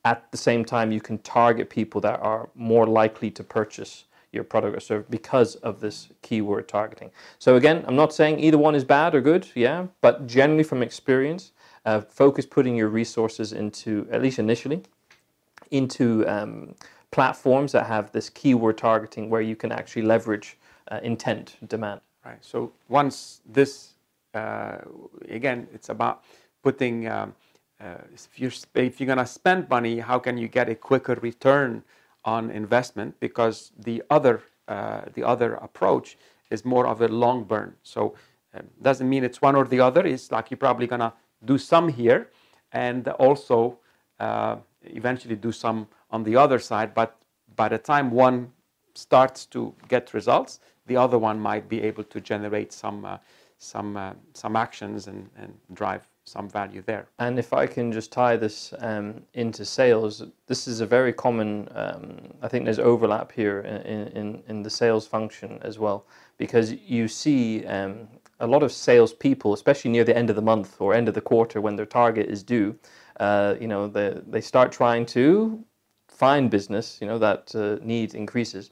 At the same time, you can target people that are more likely to purchase your product or service because of this keyword targeting. So again, I'm not saying either one is bad or good, but generally from experience, focus putting your resources into, at least initially, into platforms that have this keyword targeting where you can actually leverage intent, demand. Right. So once this, again, it's about putting, if you're going to spend money, how can you get a quicker return on investment? Because the other approach is more of a long burn. So doesn't mean it's one or the other. It's like you're probably going to do some here and also eventually do some on the other side. But by the time one starts to get results, the other one might be able to generate some actions and drive some value there. And if I can just tie this into sales, this is a very common, I think there's overlap here in the sales function as well, because you see a lot of salespeople, especially near the end of the month or end of the quarter when their target is due, they start trying to find business, that need increases,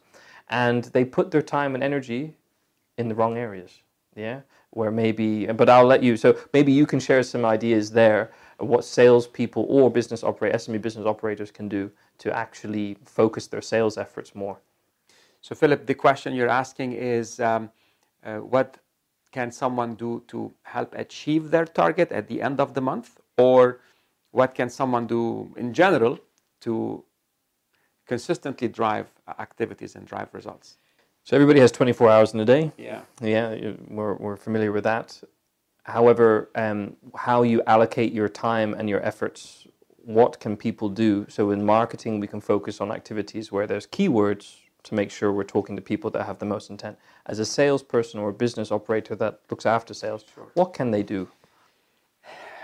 and they put their time and energy in the wrong areas. Yeah, where but I'll let you. So maybe you can share some ideas there of what salespeople or SME business operators can do to actually focus their sales efforts more. So Philip, the question you're asking is, what can someone do to help achieve their target at the end of the month, or what can someone do in general to consistently drive activities and drive results? So everybody has 24 hours in a day. Yeah, we're familiar with that. However, how you allocate your time and your efforts, what can people do? So in marketing, we can focus on activities where there's keywords to make sure we're talking to people that have the most intent. As a salesperson or a business operator that looks after sales, What can they do?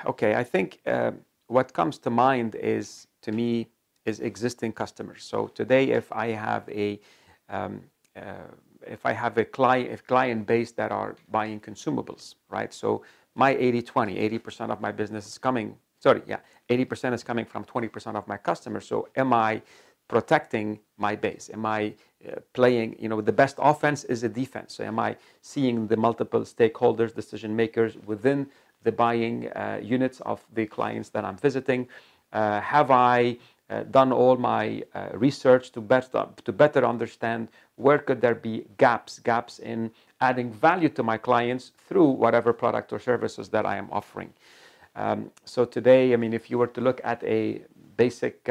Okay, I think what comes to mind is existing customers. So today, if I have a client base that are buying consumables, right? So my 80-20, 80% of my business is 80% is coming from 20% of my customers. So am I protecting my base? Am I playing, the best offense is a defense. So am I seeing the multiple stakeholders, decision makers within the buying units of the clients that I'm visiting? Have I done all my research to better understand where could there be gaps in adding value to my clients through whatever product or services that I am offering. So today, if you were to look at a basic,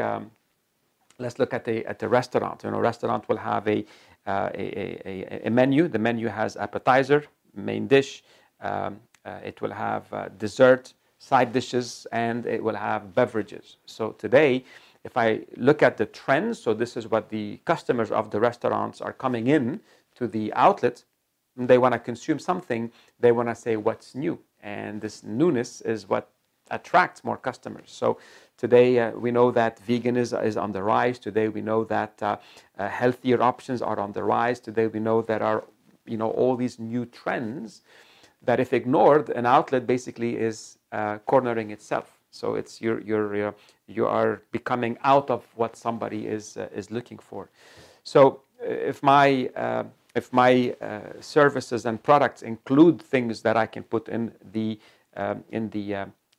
let's look at a restaurant. A restaurant will have a menu. The menu has appetizer, main dish. It will have dessert, side dishes, and it will have beverages. So today, if I look at the trends, so this is what the customers of the restaurants are coming in to the outlet. They want to consume something. They want to say what's new. And this newness is what attracts more customers. So today we know that vegan is on the rise. Today we know that healthier options are on the rise. Today we know there are all these new trends that, if ignored, an outlet basically is cornering itself. So it's you are becoming out of what somebody is looking for. So if my services and products include things that I can put in the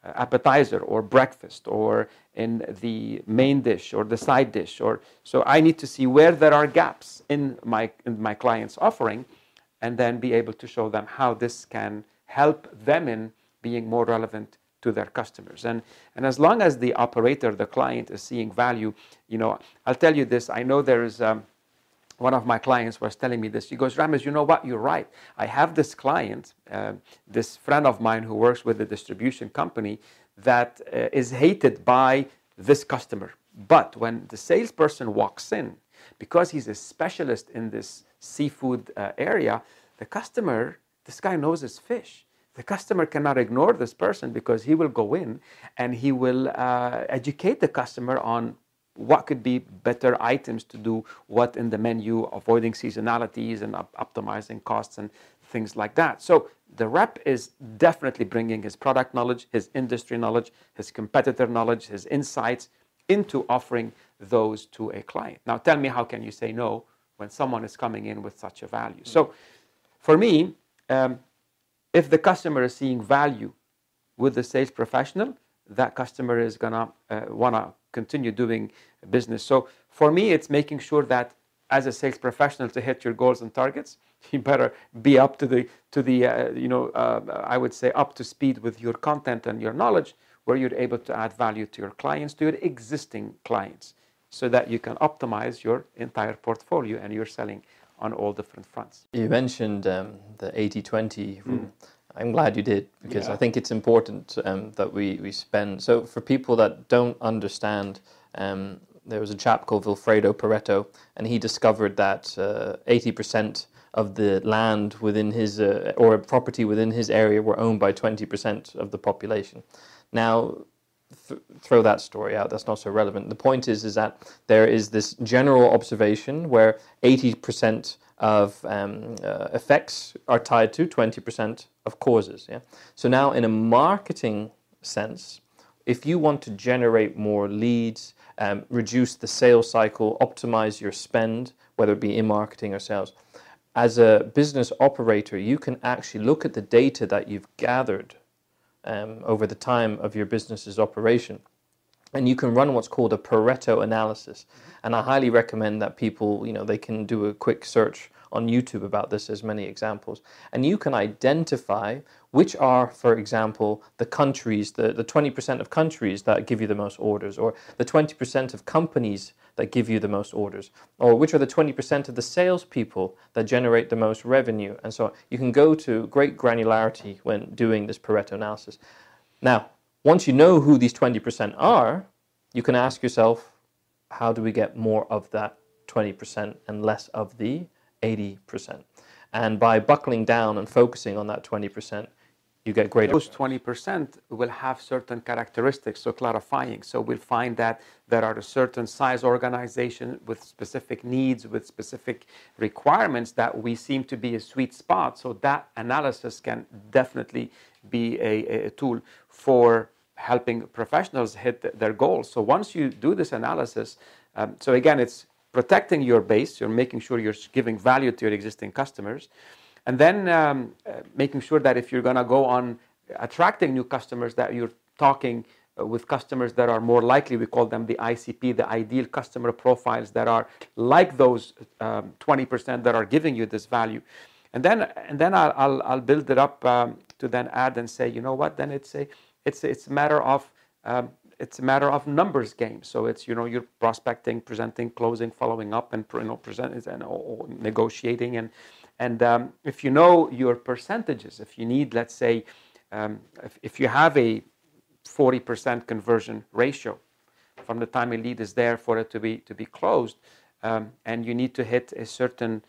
appetizer or breakfast or in the main dish or the side dish, so I need to see where there are gaps in my client's offering, and then be able to show them how this can help them in being more relevant to their customers. And as long as the operator, the client, is seeing value, I'll tell you this. I know there is one of my clients was telling me this. He goes, Ramez, you know what? You're right. I have this client, this friend of mine who works with a distribution company that is hated by this customer. But when the salesperson walks in, because he's a specialist in this seafood area, this guy knows his fish. The customer cannot ignore this person, because he will go in and he will educate the customer on what could be better items to do what in the menu, avoiding seasonalities and optimizing costs and things like that. So the rep is definitely bringing his product knowledge, his industry knowledge, his competitor knowledge, his insights into offering those to a client. Now tell me, how can you say no when someone is coming in with such a value? So for me, if the customer is seeing value with the sales professional, that customer is gonna wanna continue doing business. So for me, it's making sure that as a sales professional, to hit your goals and targets, you better be up to the I would say up to speed with your content and your knowledge, where you're able to add value to your clients, to your existing clients, so that you can optimize your entire portfolio and you're selling on all different fronts. You mentioned the 80-20 rule. I'm glad you did, because I think it's important that we spend. So for people that don't understand, there was a chap called Vilfredo Pareto, and he discovered that 80% of the land within his or property within his area were owned by 20% of the population. Now, throw that story out. That's not so relevant. The point is that there is this general observation where 80% of effects are tied to 20% of causes. Yeah. So now, in a marketing sense, if you want to generate more leads, reduce the sales cycle, optimize your spend, whether it be in marketing or sales, as a business operator, you can actually look at the data that you've gathered over the time of your business's operation, and you can run what's called a Pareto analysis. And I highly recommend that people, they can do a quick search on YouTube about this. There's many examples. And you can identify which are, for example, the countries, the 20% of countries that give you the most orders, or the 20% of companies that give you the most orders, or which are the 20% of the salespeople that generate the most revenue, and so on. You can go to great granularity when doing this Pareto analysis. Now, once you know who these 20% are, you can ask yourself, how do we get more of that 20% and less of the 80%? And by buckling down and focusing on that 20%, you get greater. Those 20% will have certain characteristics, so clarifying. So we'll find that there are a certain size organization with specific needs, with specific requirements that we seem to be a sweet spot. So that analysis can definitely be a tool for helping professionals hit their goals. So once you do this analysis, so again, it's protecting your base. You're making sure you're giving value to your existing customers. And then making sure that if you're going to go on attracting new customers, that you're talking with customers that are more likely, we call them the ICP, the ideal customer profiles, that are like those 20% that are giving you this value. And then I'll build it up to then add and say, you know what? Then it's a matter of numbers game. So it's you're prospecting, presenting, closing, following up, and presenting and negotiating. And if you know your percentages, if you need, let's say, if you have a 40% conversion ratio from the time a lead is there for it to be closed, and you need to hit a certain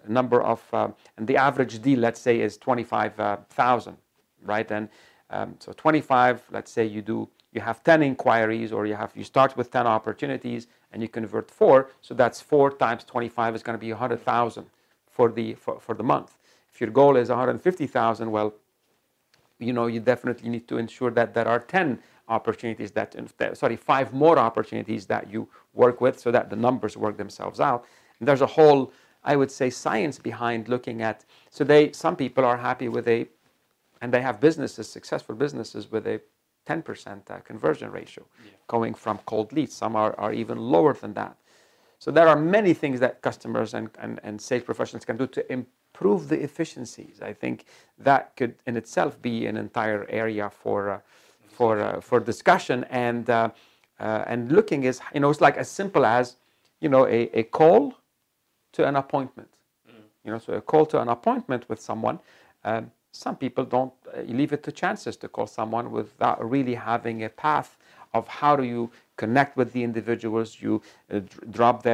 number of, and the average deal, let's say, is 25,000, right? And So 25, let's say you have 10 inquiries, or you start with 10 opportunities and you convert 4. So that's 4 times 25 is going to be 100,000 for the month. If your goal is 150,000, well, you definitely need to ensure that there are 10 opportunities 5 more opportunities that you work with, so that the numbers work themselves out. And there's a whole, I would say, science behind looking at. So some people are happy with and they have successful businesses with a 10% conversion ratio, going from cold leads. Some are even lower than that. So there are many things that customers and sales professionals can do to improve the efficiencies. I think that could in itself be an entire area for discussion, and looking is, it's like as simple as, a call to an appointment. So a call to an appointment with someone. Some people don't leave it to chances to call someone without really having a path of how do you connect with the individuals. You drop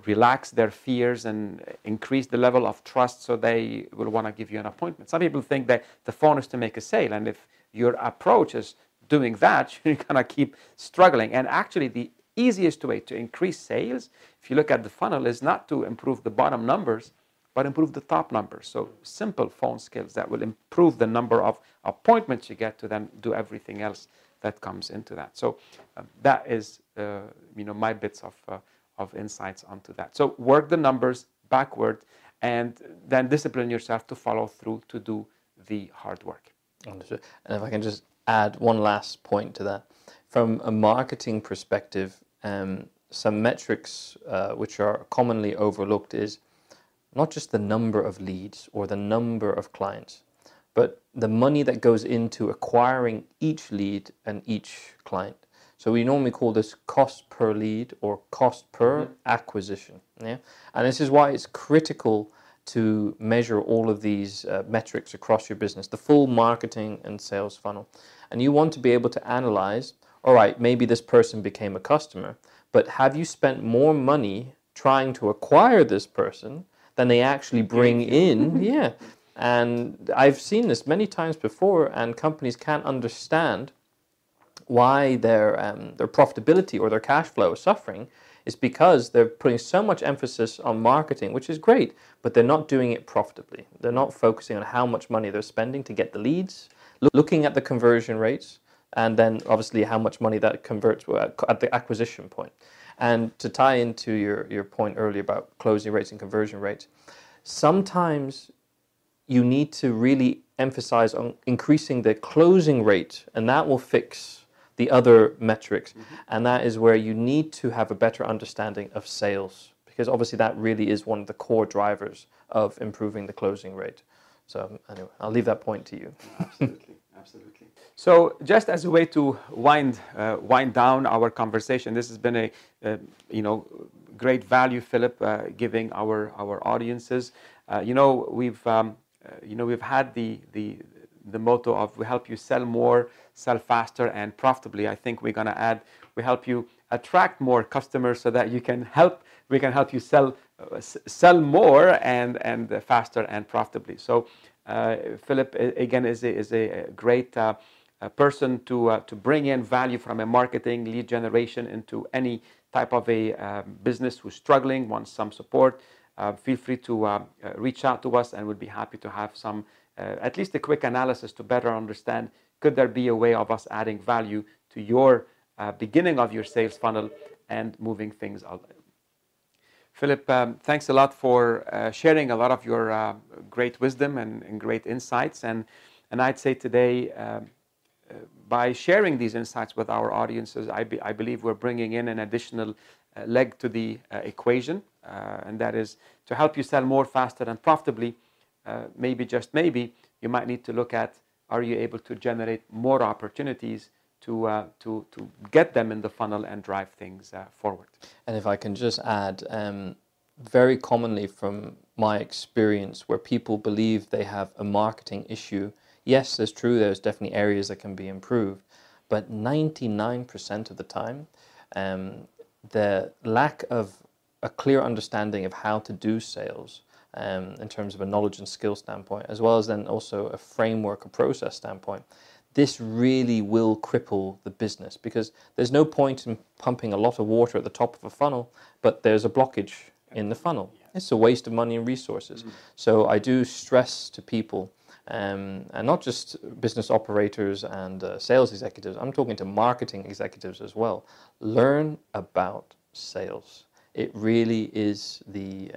relax their fears and increase the level of trust, so they will want to give you an appointment. Some people think that the phone is to make a sale, and if your approach is doing that, you're going to keep struggling. And actually, the easiest way to increase sales, if you look at the funnel, is not to improve the bottom numbers, but improve the top numbers. So simple phone skills that will improve the number of appointments you get to then do everything else that comes into that. So that is, my bits of insights onto that. So work the numbers backward, and then discipline yourself to follow through to do the hard work. Understood. And if I can just add one last point to that. From a marketing perspective, some metrics which are commonly overlooked is not just the number of leads or the number of clients, but the money that goes into acquiring each lead and each client. So we normally call this cost per lead or cost per acquisition. Yeah? And this is why it's critical to measure all of these metrics across your business, the full marketing and sales funnel. And you want to be able to analyze, all right, maybe this person became a customer, but have you spent more money trying to acquire this person than they actually bring in? Yeah. And I've seen this many times before, and companies can't understand why their profitability or their cash flow is suffering. Is because they're putting so much emphasis on marketing, which is great, but they're not doing it profitably. They're not focusing on how much money they're spending to get the leads, looking at the conversion rates, and then obviously how much money that converts at the acquisition point. And to tie into your point earlier about closing rates and conversion rates, sometimes you need to really emphasize on increasing the closing rate, and that will fix the other metrics. And that is where you need to have a better understanding of sales, because obviously that really is one of the core drivers of improving the closing rate. So anyway, I'll leave that point to you. Absolutely. So just as a way to wind down our conversation, this has been a great value, Philip, giving our audiences. We've had the motto of we help you sell more, sell faster, and profitably. I think we're going to add, we help you attract more customers so that we can help you sell more and faster and profitably. So Philip, again, is a great person to bring in value from a marketing lead generation into any type of a business who's struggling, wants some support. Feel free to reach out to us, and we'll be happy to have some, at least a quick analysis to better understand, could there be a way of us adding value to your beginning of your sales funnel and moving things out. Philip, thanks a lot for sharing a lot of your great wisdom and great insights. And I'd say today, by sharing these insights with our audiences, I believe we're bringing in an additional leg to the equation, and that is to help you sell more, faster, and profitably. Maybe, just maybe, you might need to look at, are you able to generate more opportunities to get them in the funnel and drive things forward. And if I can just add, very commonly from my experience, where people believe they have a marketing issue, yes, it's true, there's definitely areas that can be improved, but 99% of the time, the lack of a clear understanding of how to do sales, in terms of a knowledge and skill standpoint, as well as then also a framework, a process standpoint, this really will cripple the business, because there's no point in pumping a lot of water at the top of a funnel, but there's a blockage in the funnel. It's a waste of money and resources. So I do stress to people, and not just business operators and sales executives, I'm talking to marketing executives as well. Learn about sales. It really is the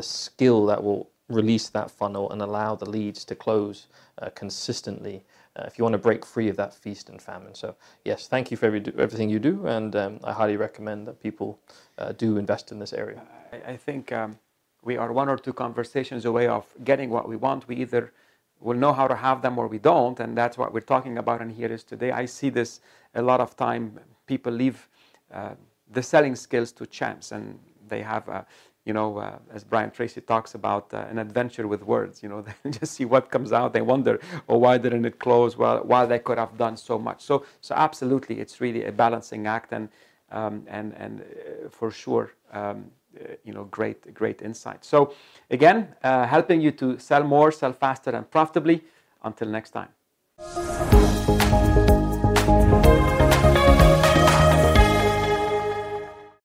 skill that will release that funnel and allow the leads to close consistently if you want to break free of that feast and famine. So yes, thank you for everything you do, and I highly recommend that people do invest in this area. I think we are one or two conversations away of getting what we want. We either will know how to have them or we don't, and that's what we're talking about in here is today. I see this a lot of time. People leave the selling skills to chance, and they have as Brian Tracy talks about, an adventure with words. They just see what comes out. They wonder, why didn't it close? Well, while they could have done so much. So absolutely, it's really a balancing act, and for sure, great insight. So again, helping you to sell more, sell faster, and profitably. Until next time.